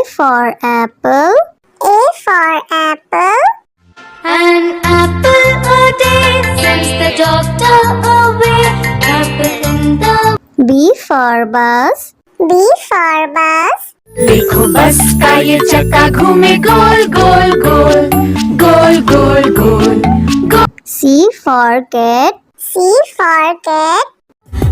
for apple. A for apple. An apple a day sends the doctor away. Apple in the B for bus. B for bus. देखो बस का ये चक्का घूमे गोल गोल गोल गोल गोल गोल गोल। C for cat. C for cat.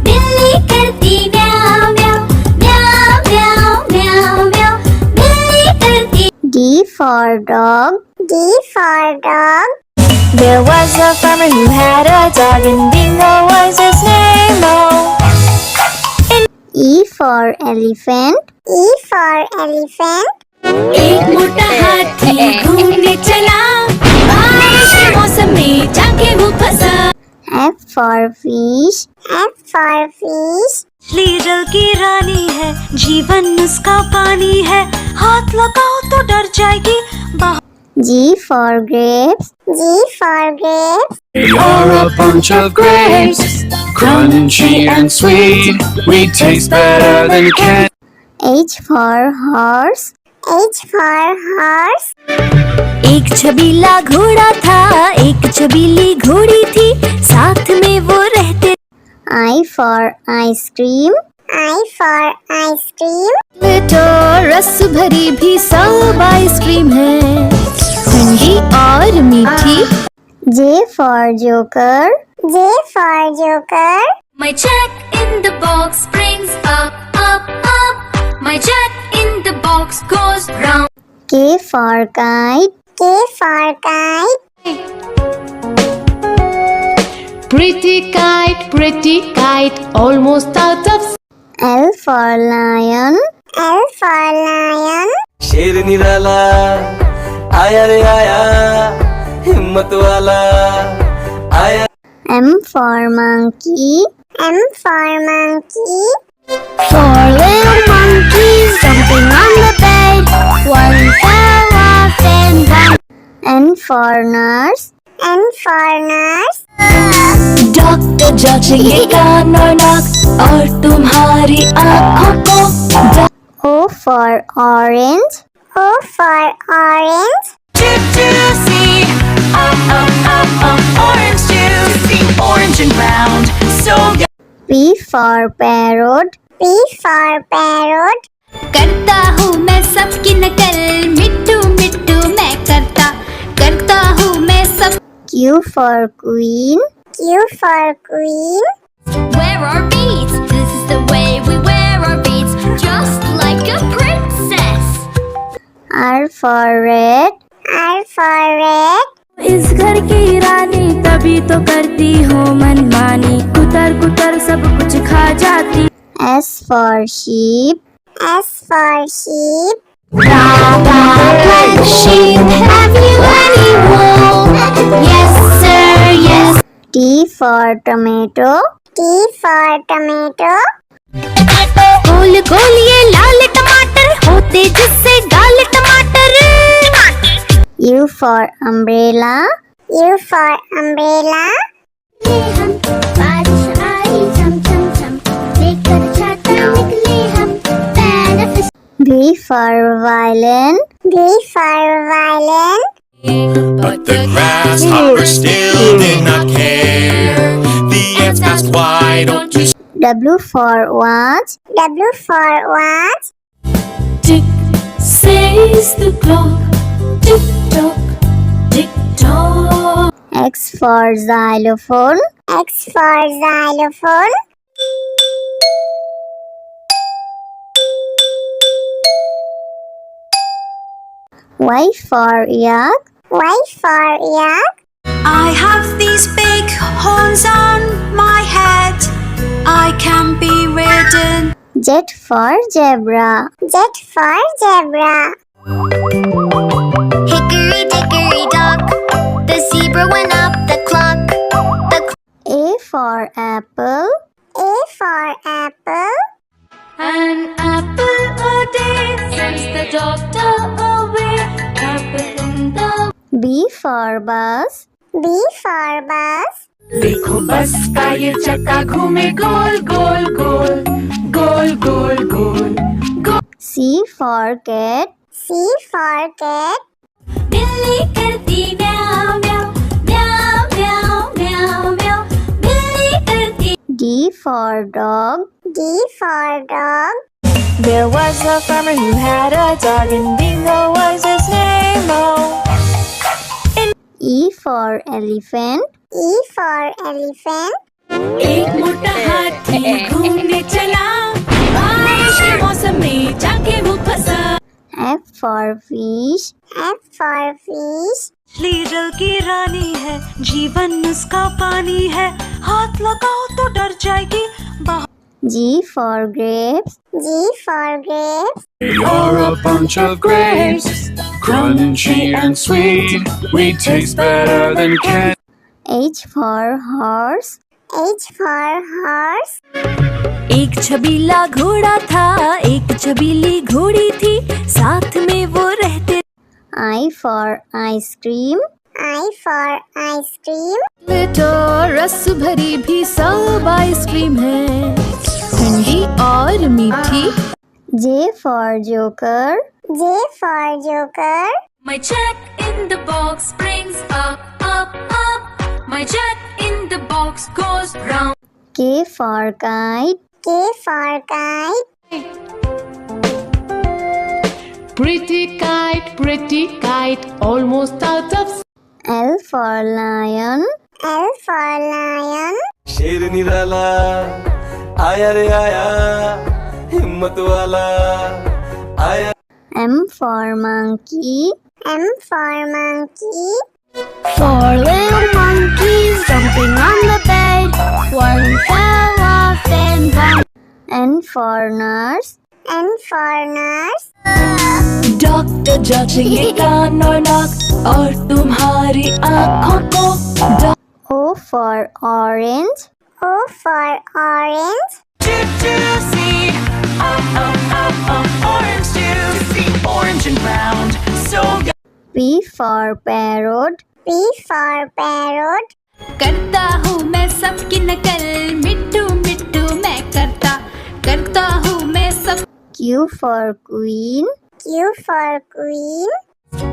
बिल्ली करती म्याऊ म्याऊ म्याऊ म्याऊ म्याऊ म्याऊ। बिल्ली करती। D for dog. D for dog. There was a farmer who had a dog and Bingo was his name. E for elephant. E for elephant. एक मोटा हाथी घूमने चला, बारिश के मौसम में जाके वो फंसा। F for fish. F for fish. मछली जल की रानी है, जीवन उसका पानी है, हाथ लगाओ तो डर जाएगी। G for grapes. G for grapes. We are a bunch of grapes, crunchy and sweet. We taste better than candy. H for horse. H for horse. एक छबीला घोड़ा था, एक छबीली घोड़ी थी, साथ में वो रहते। I for ice cream. I for ice cream. तो रस भरी भी सब आइसक्रीम है, ठंडी और मीठी। J for joker. J for joker. My jack in the box brings up up up. My jack in the box goes round. K for kite. K for kite. Pretty kite, almost out of. L for lion. L for lion. शेर निराला आया रे आया, हिम्मत वाला आया। M for monkey. M for monkey. Four little monkeys jumping on the bed. One fell off and one. N for nurse. N for nurse. Doctor जांचेंगे कान और नाक और तुम्हारी आँखों को। O for orange. O for orange. Juicy, orange juicy, orange and round, so good. P for parrot. P for parrot. करता हूँ मैं सबकी नकल, मिट्टू मिट्टू मैं करता हूँ मैं सब। Q for queen. Q for queen. Wear our beads, this is the way we wear our beads, just like a princess. R for red. R for red. इस घर की रानी तभी तो करती हूँ मनमानी, कुतर कुतर सब कुछ खा जाती। S for sheep. S for sheep. Black sheep, have you any wool? Yes sir, yes. T for tomato. T for tomato. गोल गोल ये लाल टमाटर होते जिससे गाल टमाटर। U for umbrella. U for umbrella. हम बारिश आई झम झम झम, लेकर छाता निकले हम पैर। V for violin. V for violin. But the grasshopper still did not care. The ants asked, why don't you W for watch. W for watch. Tick says the clock, tick tock, tick tock. X for xylophone. X for xylophone. Y for yak. Y for yak. I have these big horns on my head, I can be ridden. Z for zebra. Z for zebra. Hickory dickory dock, the zebra went up the clock. A for apple. A for apple. An apple a day sends the doctor away. Apple in the. B for bus. B for bus. देखो बस का ये चक्का घूमे गोल गोल गोल गोल गोल गोल गोल। C for cat. C for cat. बिल्ली करती म्याऊं म्याऊं म्याऊं म्याऊं म्याऊं म्याऊं बिल्ली करती D for dog. D for dog. There was a farmer who had a dog, and Bingo was his name. Oh, E for elephant. E for elephant. एक मोटा हाथी घूमने चला, बारिश के मौसम में जाके वो फंसा। F for fish. F for fish. मछली जल की रानी है, जीवन उसका पानी है, हाथ लगाओ तो डर जाएगी। G for grapes. G for grapes. We are a bunch of grapes, crunchy and sweet. We taste better than candy. H for horse. H for horse. एक छबीला घोड़ा था, एक छबीली घोड़ी थी, साथ में वो रहते। I for ice cream. I for ice cream. तो रस भरी भी सब आइसक्रीम है, ठंडी और मीठी। J for joker. J for joker. My jack in the box brings up, up, up. My jack in the box goes round. K for kite. K for kite. pretty kite, almost out of. L for lion. L for lion. शेर निराला आया रे आया, हिम्मत वाला आया। M for monkey. M for monkey. Four little monkeys jumping on the bed. One fell off and one. N for nurse. N for nurse. Doctor जांचेंगे कान और नाक और तुम्हारी आँखों को। O for orange. O for orange. Juicy, orange juicy, orange and round, so good. P for parrot. P for parrot. करता हूँ मैं सबकी नकल, मिट्टू मिट्टू मैं करता हूँ मैं सब। Q for queen. Q for queen.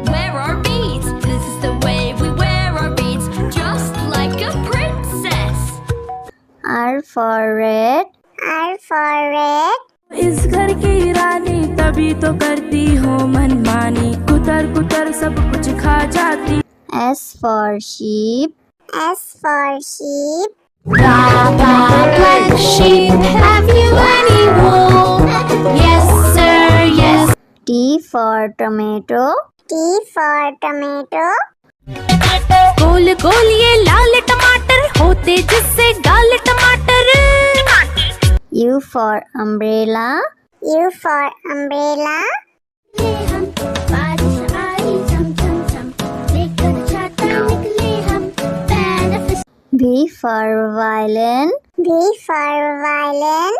Wear our beads. This is the way we wear our beads, just like a princess. R for red. R for red. इस घर की रानी तभी तो करती हो मनमानी, कुतर कुतर सब कुछ खा जाती। S for sheep. S for sheep. Black sheep, have you any wool? Yes, sir, yes. T for tomato. T for tomato. गोल गोल ये लाल टमाटर होते जिससे गाल टमाटर। U for umbrella. U for umbrella. हम बारिश आई झम झम झम, लेकर छाता निकले हम, benefit. V for violin. V for violin.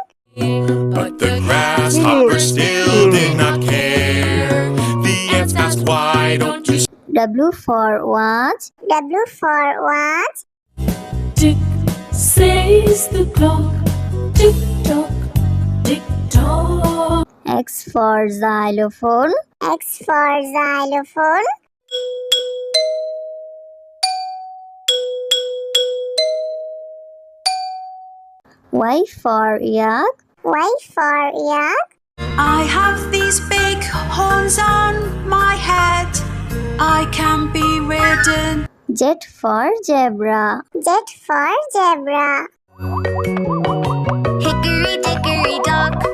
But the grasshopper still did not care. The ants asked, why don't you W for watch. W for watch. Tick says the clock, tick tock, tick tock. X for xylophone. X for xylophone. Y for yak. Y for yak. I have these big horns on my head, I can be ridden. Z for zebra. Z for zebra. Hickory dickory dock,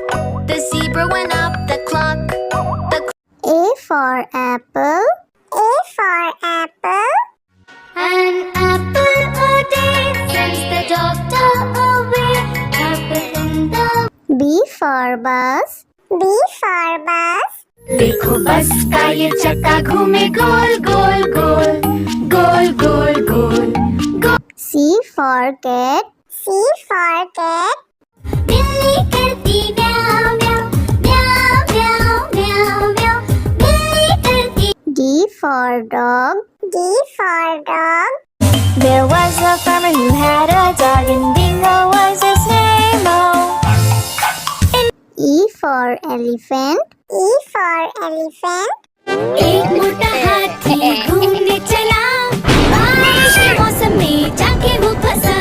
the zebra went up the clock. A for apple. A for apple. An apple a day sends the doctor away. Apple in the B for bus. B for bus. देखो बस का ये चक्का घूमे गोल गोल गोल, गोल गोल गोल गोल। C for cat. C for cat. बिल्ली करती म्याऊं म्याऊं म्याऊं म्याऊं म्याऊं म्याऊं बिल्ली करती। D for dog. D for dog. There was a farmer who had a dog, and Bingo was his name. Oh. E for elephant. E for elephant. एक मोटा हाथी घूमने चला, बारिश के मौसम में जाके वो फंसा।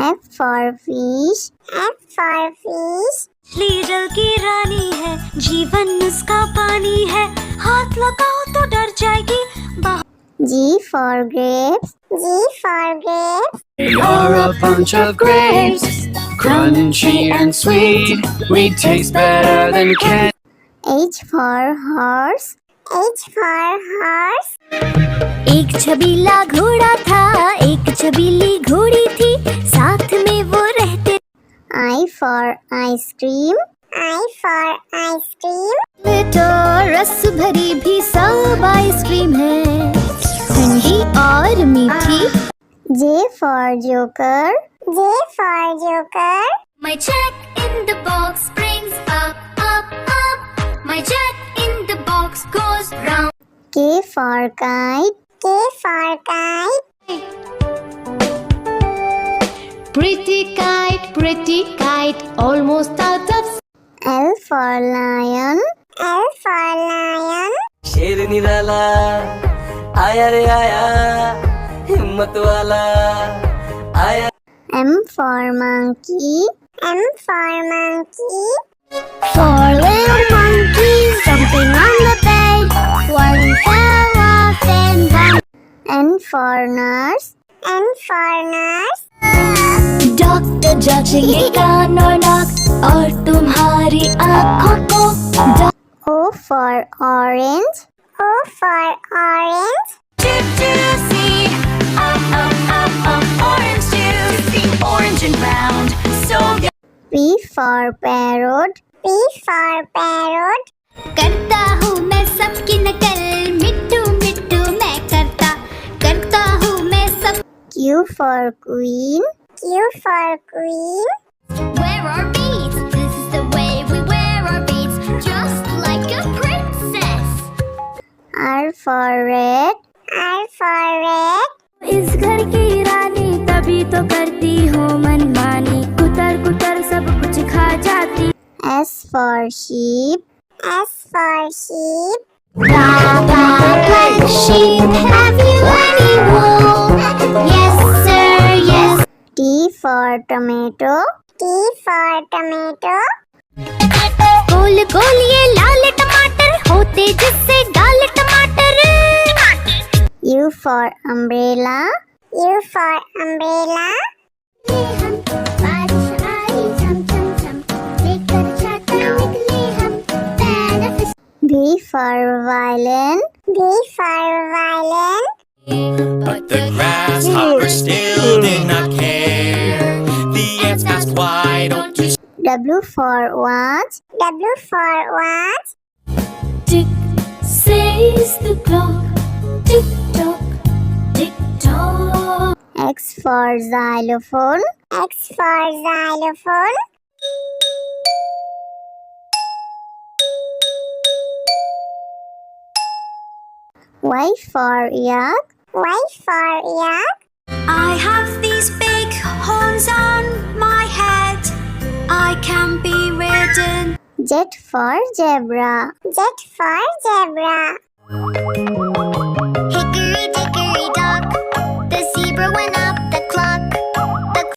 F for fish. F for fish. मछली जल की रानी है, जीवन उसका पानी है, हाथ लगाओ तो डर जाएगी। G for grapes. G for grapes. You're a bunch of grapes, crunchy and sweet. We taste better than candy. H for horse. H for horse. एक छबीला घोड़ा था, एक छबीली घोड़ी थी, साथ में वो रहते। I for ice cream. I for ice cream. तो रस भरी भी सब आइसक्रीम है, ठंडी और मीठी। J for joker. J for joker. My check in the box brings up, up, up. My check in the box goes round. K for kite. K for kite. pretty kite, almost out of. L for lion. L for lion. शेर निराला आया रे आया, हिम्मत वाला आया। M for monkey. M for monkey. Four little monkeys jumping on the bed. One fell off and bumped. N for nurse. N for nurse. Doctor जांचेंगे कान और नाक और तुम्हारी आँखों को। O for orange. O for orange. Juicy, orange juice, orange and round, so good. P for parrot. P for parrot. करता हूँ मैं सबकी नकल, मिट्टू मिट्टू मैं करता हूँ मैं सब। Q for queen. Q for queen. Wear our beads, this is the way we wear our beads, just like a princess. R for red. R for red. इस घर की रानी तभी तो करती हूँ मनमानी, कुतर कुतर सब कुछ खा जाती। S for sheep. S for sheep. Black sheep, have you any wool? Yes sir, yes. T for tomato. T for tomato. गोल गोल ये लाल टमाटर होते जिससे गाल टमाटर। U for umbrella. U for umbrella. बारिश आई झम झम झम, लेकर छाता निकले हम, benefit. V for violin. V for violin. But the grasshoppers still did not care. The ants asked, why don't you W for watch. W for watch. Tick says the clock, tick tock, tick tock. X for xylophone. X for xylophone. Y for yak. Y for yak. I have these big horns on my head, I can be ridden. Z for zebra. Z for zebra.